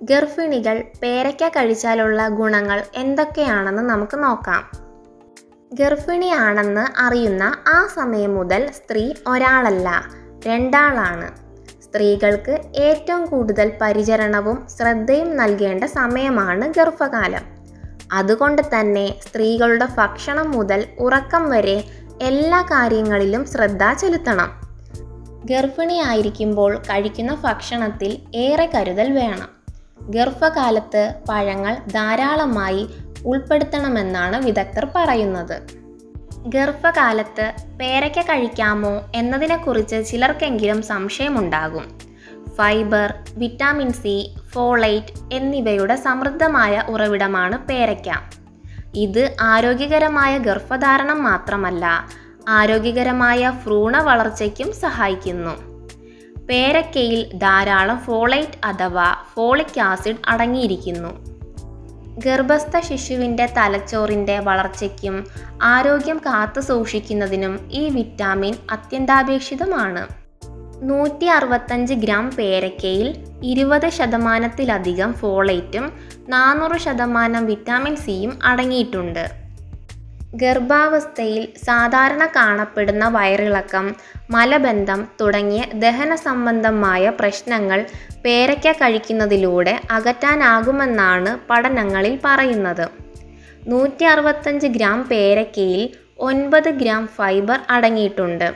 ഗർഭിണികൾ പേരയ്ക്ക കഴിച്ചാലുള്ള ഗുണങ്ങൾ എന്തൊക്കെയാണെന്ന് നമുക്ക് നോക്കാം. ഗർഭിണിയാണെന്ന് അറിയുന്ന ആ സമയം മുതൽ സ്ത്രീ ഒരാളല്ല, രണ്ടാളാണ്. സ്ത്രീകൾക്ക് ഏറ്റവും കൂടുതൽ പരിചരണവും ശ്രദ്ധയും നൽകേണ്ട സമയമാണ് ഗർഭകാലം. അതുകൊണ്ട് തന്നെ സ്ത്രീകളുടെ ഭക്ഷണം മുതൽ ഉറക്കം വരെ എല്ലാ കാര്യങ്ങളിലും ശ്രദ്ധ ചെലുത്തണം. ഗർഭിണിയായിരിക്കുമ്പോൾ കഴിക്കുന്ന ഭക്ഷണത്തിൽ ഏറെ കരുതൽ വേണം. ഗർഭകാലത്ത് പഴങ്ങൾ ധാരാളമായി ഉൾപ്പെടുത്തണമെന്നാണ് വിദഗ്ധർ പറയുന്നത്. ഗർഭകാലത്ത് പേരയ്ക്ക കഴിക്കാമോ എന്നതിനെക്കുറിച്ച് ചിലർക്കെങ്കിലും സംശയമുണ്ടാകും. ഫൈബർ, വിറ്റാമിൻ സി, ഫോളേറ്റ് എന്നിവയുടെ സമൃദ്ധമായ ഉറവിടമാണ് പേരയ്ക്ക. ഇത് ആരോഗ്യകരമായ ഗർഭധാരണം മാത്രമല്ല, ആരോഗ്യകരമായ ഭ്രൂണ വളർച്ചയ്ക്കും സഹായിക്കുന്നു. പേരയ്ക്കയിൽ ധാരാളം ഫോളേറ്റ് അഥവാ ഫോളിക് ആസിഡ് അടങ്ങിയിരിക്കുന്നു. ഗർഭസ്ഥ ശിശുവിൻ്റെ തലച്ചോറിൻ്റെ വളർച്ചയ്ക്കും ആരോഗ്യം കാത്തുസൂക്ഷിക്കുന്നതിനും ഈ വിറ്റാമിൻ അത്യന്താപേക്ഷിതമാണ്. 165 ഗ്രാം പേരയ്ക്കയിൽ 20% ഫോളേറ്റും 400% വിറ്റാമിൻ സിയും അടങ്ങിയിട്ടുണ്ട്. ഗർഭാവസ്ഥയിൽ സാധാരണ കാണപ്പെടുന്ന വയറിളക്കം, മലബന്ധം തുടങ്ങിയ ദഹന സംബന്ധമായ പ്രശ്നങ്ങൾ പേരയ്ക്ക കഴിക്കുന്നതിലൂടെ അകറ്റാനാകുമെന്നാണ് പഠനങ്ങളിൽ പറയുന്നത്. 165 ഗ്രാം പേരയ്ക്കയിൽ 9 ഗ്രാം ഫൈബർ അടങ്ങിയിട്ടുണ്ട്.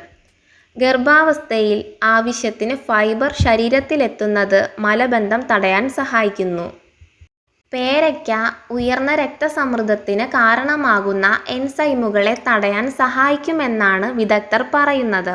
ഗർഭാവസ്ഥയിൽ ആവശ്യത്തിന് ഫൈബർ ശരീരത്തിലെത്തുന്നത് മലബന്ധം തടയാൻ സഹായിക്കുന്നു. പേരയ്ക്ക ഉയർന്ന രക്തസമ്മർദ്ദത്തിന് കാരണമാകുന്ന എൻസൈമുകളെ തടയാൻ സഹായിക്കുമെന്നാണ് വിദഗ്ധർ പറയുന്നത്.